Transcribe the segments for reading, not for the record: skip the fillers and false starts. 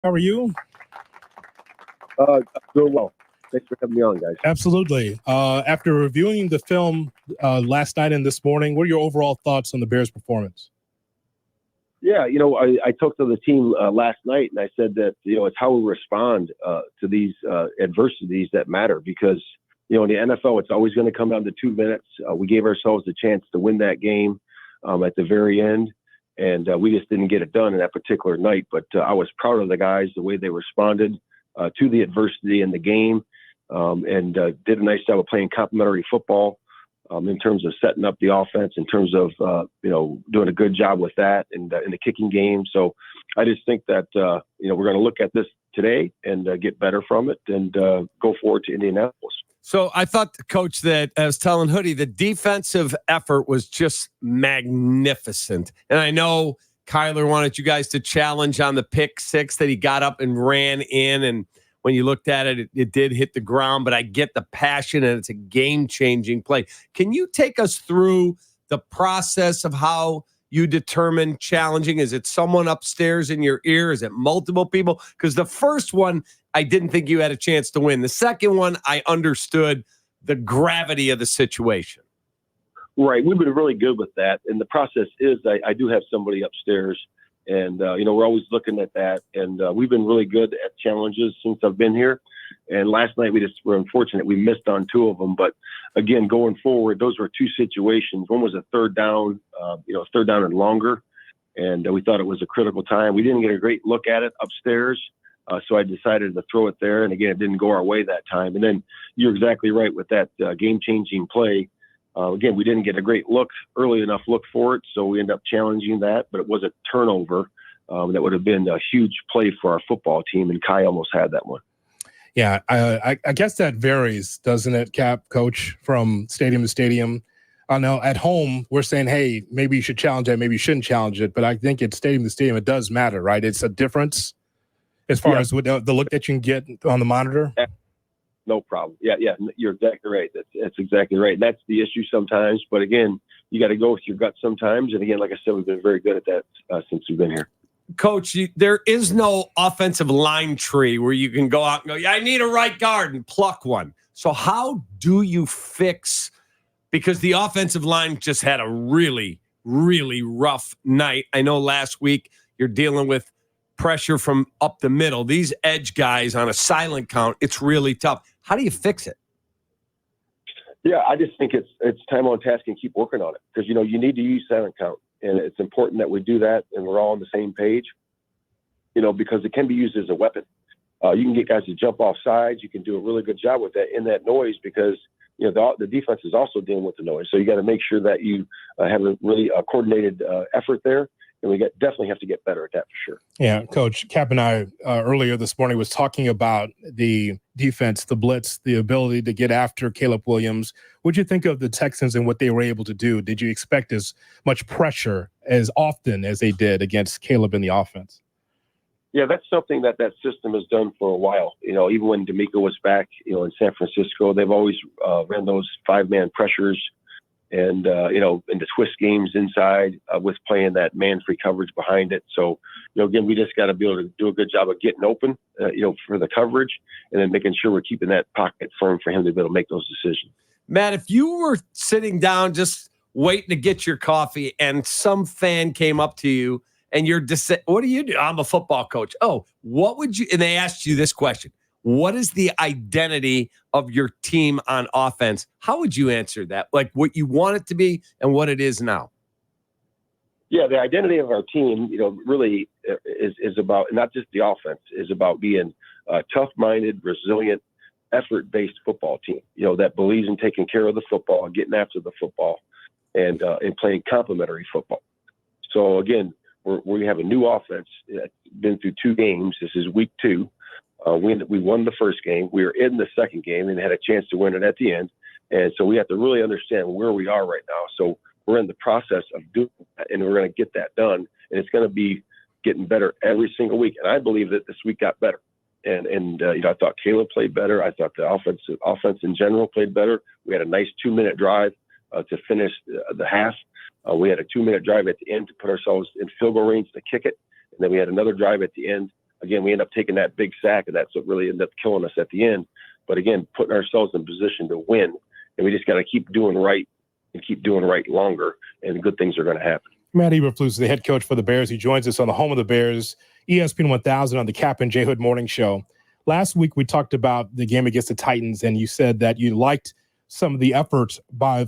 How are you? Doing well. Thanks for having me on, guys. Absolutely. After reviewing the film last night and this morning, what are your overall thoughts on the Bears' performance? Yeah, I talked to the team last night, and I said that, it's how we respond to these adversities that matter because, in the NFL, it's always going to come down to 2 minutes. We gave ourselves a chance to win that game at the very end, and we just didn't get it done in that particular night. But I was proud of the guys, the way they responded to the adversity in the game, and did a nice job of playing complementary football. In terms of setting up the offense, in terms of, doing a good job with that in the kicking game. So I just think that, we're going to look at this today and get better from it and go forward to Indianapolis. So I thought, Coach, that I was telling Hoodie, the defensive effort was just magnificent. And I know Kyler wanted you guys to challenge on the pick six that he got up and ran in. And when you looked at it, it did hit the ground, but I get the passion and it's a game-changing play. Can you take us through the process of how you determine challenging? Is it someone upstairs in your ear? Is it multiple people? Because the first one, I didn't think you had a chance to win. The second one, I understood the gravity of the situation. Right. We've been really good with that. And the process is I do have somebody upstairs. And, we're always looking at that. And we've been really good at challenges since I've been here. And last night we just were unfortunate. We missed on 2 of them. But, again, going forward, those were 2 situations. One was a third down, third down and longer. And we thought it was a critical time. We didn't get a great look at it upstairs. So I decided to throw it there. And, again, it didn't go our way that time. And then you're exactly right with that game-changing play. Again, we didn't get a great early enough look for it, so we ended up challenging that, but it was a turnover that would have been a huge play for our football team, and Kai almost had that one. Yeah, I guess that varies, doesn't it, Cap, Coach, from stadium to stadium? I know at home we're saying, hey, maybe you should challenge it, maybe you shouldn't challenge it, but I think at stadium to stadium it does matter, right? It's a difference as far as the look that you can get on the monitor. No problem. Yeah, you're exactly right. That's exactly right. And that's the issue sometimes. But again, you got to go with your gut sometimes. And again, like I said, we've been very good at that since we've been here. Coach, there is no offensive line tree where you can go out and go, yeah, I need a right guard and pluck one. So how do you fix, because the offensive line just had a really, really rough night. I know last week you're dealing with pressure from up the middle. These edge guys on a silent count, it's really tough. How do you fix it? Yeah, I just think it's time on task and keep working on it because, you need to use silent count. And it's important that we do that and we're all on the same page, because it can be used as a weapon. You can get guys to jump off sides. You can do a really good job with that in that noise because, the defense is also dealing with the noise. So you got to make sure that you have a really coordinated effort there. And we definitely have to get better at that for sure. Yeah, Coach, Cap and I earlier this morning was talking about the defense, the blitz, the ability to get after Caleb Williams. What did you think of the Texans and what they were able to do? Did you expect as much pressure as often as they did against Caleb in the offense? Yeah, that's something that system has done for a while. Even when D'Amico was back, in San Francisco, they've always ran those 5-man pressures. And, in the twist games inside with playing that man-free coverage behind it. So, again, we just got to be able to do a good job of getting open, for the coverage and then making sure we're keeping that pocket firm for him to be able to make those decisions. Matt, if you were sitting down just waiting to get your coffee and some fan came up to you and what do you do? I'm a football coach. Oh, what would you – and they asked you this question. What is the identity of your team on offense? How would you answer that? Like what you want it to be and what it is now? Yeah, the identity of our team, really is about not just the offense, is about being a tough-minded, resilient, effort-based football team, that believes in taking care of the football, getting after the football, and playing complementary football. So, again, we have a new offense. It's been through 2 games. This is week 2. We won the first game. We were in the second game and had a chance to win it at the end. And so we have to really understand where we are right now. So we're in the process of doing that, and we're going to get that done. And it's going to be getting better every single week. And I believe that this week got better. And I thought Caleb played better. I thought the offense in general played better. We had a nice 2-minute drive to finish the half. We had a 2-minute drive at the end to put ourselves in field goal range to kick it. And then we had another drive at the end again, we end up taking that big sack, and that's what really ended up killing us at the end. But again, putting ourselves in position to win, and we just got to keep doing right and keep doing right longer, and good things are going to happen. Matt Eberflus is the head coach for the Bears. He joins us on the home of the Bears, ESPN 1000 on the Cap and J Hood Morning Show. Last week, we talked about the game against the Titans, and you said that you liked some of the effort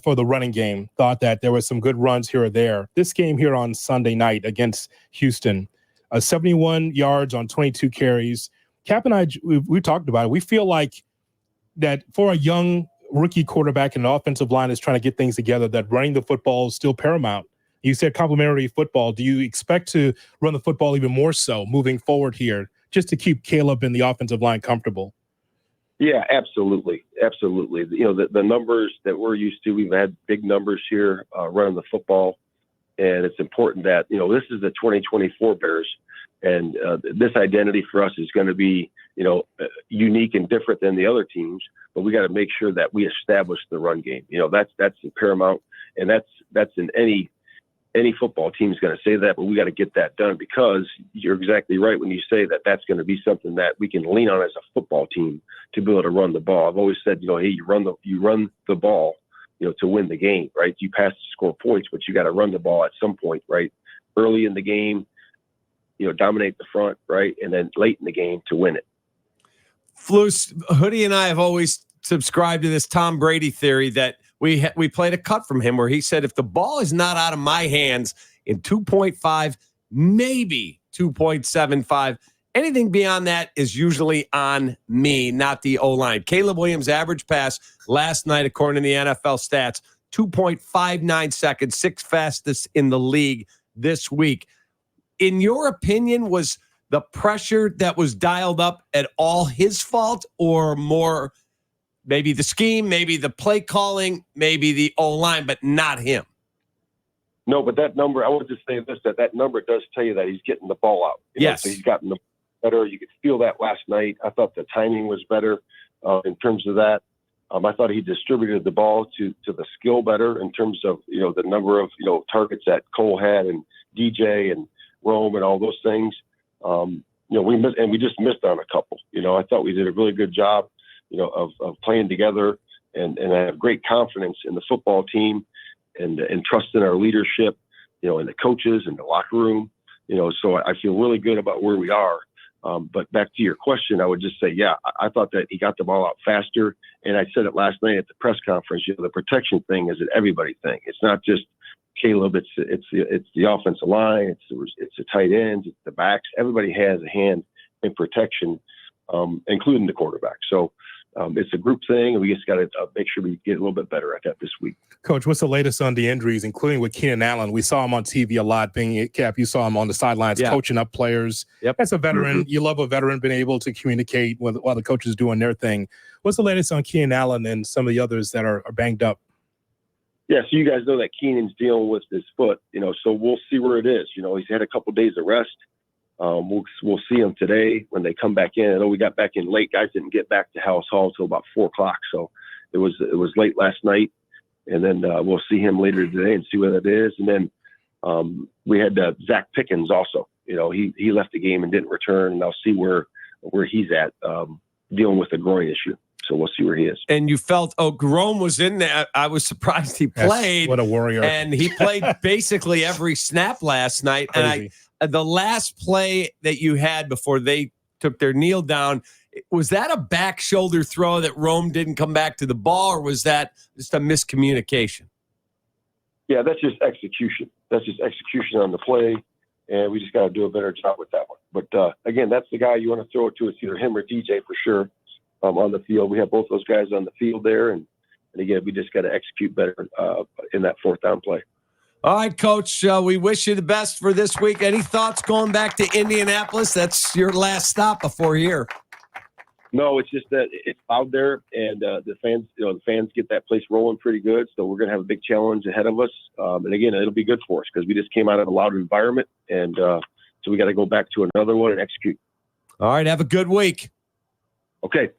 for the running game, thought that there were some good runs here or there. This game here on Sunday night against Houston, 71 yards on 22 carries. Cap and I, we talked about it. We feel like that for a young rookie quarterback and an offensive line is trying to get things together, that running the football is still paramount. You said complementary football. Do you expect to run the football even more so moving forward here, just to keep Caleb and the offensive line comfortable? Yeah, absolutely. Absolutely. The numbers that we're used to, we've had big numbers here running the football. And it's important that, this is the 2024 Bears. And this identity for us is going to be, unique and different than the other teams. But we got to make sure that we establish the run game. That's paramount. And that's in any football team is going to say that, but we got to get that done, because you're exactly right when you say that that's going to be something that we can lean on as a football team to be able to run the ball. I've always said, hey, you run the ball, to win the game, right? You pass to score points, but you got to run the ball at some point, right? Early in the game, dominate the front, right? And then late in the game to win it. Flus, Hoodie and I have always subscribed to this Tom Brady theory that we played a cut from him where he said, if the ball is not out of my hands in 2.5, maybe 2.75, anything beyond that is usually on me, not the O-line. Caleb Williams' average pass last night, according to the NFL stats, 2.59 seconds, sixth fastest in the league this week. In your opinion, was the pressure that was dialed up at all his fault, or more maybe the scheme, maybe the play calling, maybe the O-line, but not him? No, but that number, I want to just say this, that number does tell you that he's getting the ball out. Yes. So he's gotten the better. You could feel that last night. I thought the timing was better in terms of that. I thought he distributed the ball to the skill better in terms of, the number of, targets that Cole had and DJ and Rome and all those things. We missed, and we just missed on a couple. I thought we did a really good job, of playing together, and I have great confidence in the football team and trust in our leadership, and the coaches and the locker room, so I feel really good about where we are. But back to your question, I would just say, yeah, I thought that he got the ball out faster. And I said it last night at the press conference, the protection thing is an everybody thing. It's not just Caleb, it's the offensive line, it's the tight ends, it's the backs. Everybody has a hand in protection, including the quarterback. So it's a group thing, and we just got to make sure we get a little bit better at that this week. Coach, what's the latest on the injuries, including with Keenan Allen? We saw him on TV a lot. Being Cap, you saw him on the sidelines coaching up players. Yep. As a veteran, you love a veteran being able to communicate while the coach is doing their thing. What's the latest on Keenan Allen and some of the others that are banged up? Yeah, so you guys know that Keenan's dealing with his foot, so we'll see where it is. He's had a couple of days of rest. We'll see him today when they come back in. I know we got back in late. Guys didn't get back to House Hall until about 4:00, so it was late last night. And then we'll see him later today and see what it is. And then we had Zach Pickens also. He left the game and didn't return, and I'll see where he's at dealing with a groin issue. So we'll see where he is. And you felt, Grom was in there. I was surprised he played. What a warrior. And he played basically every snap last night. Crazy. And the last play that you had before they took their kneel down, was that a back shoulder throw that Rome didn't come back to the ball, or was that just a miscommunication? Yeah, that's just execution. That's just execution on the play, and we just got to do a better job with that one. But, again, that's the guy you want to throw it to. It's either him or DJ for sure on the field. We have both those guys on the field there, and again, we just got to execute better in that fourth down play. All right, Coach, we wish you the best for this week. Any thoughts going back to Indianapolis? That's your last stop before here. No, it's just that it's out there, and the fans get that place rolling pretty good. So we're going to have a big challenge ahead of us. And again, it'll be good for us because we just came out of a loud environment, and so we got to go back to another one and execute. All right, have a good week. Okay.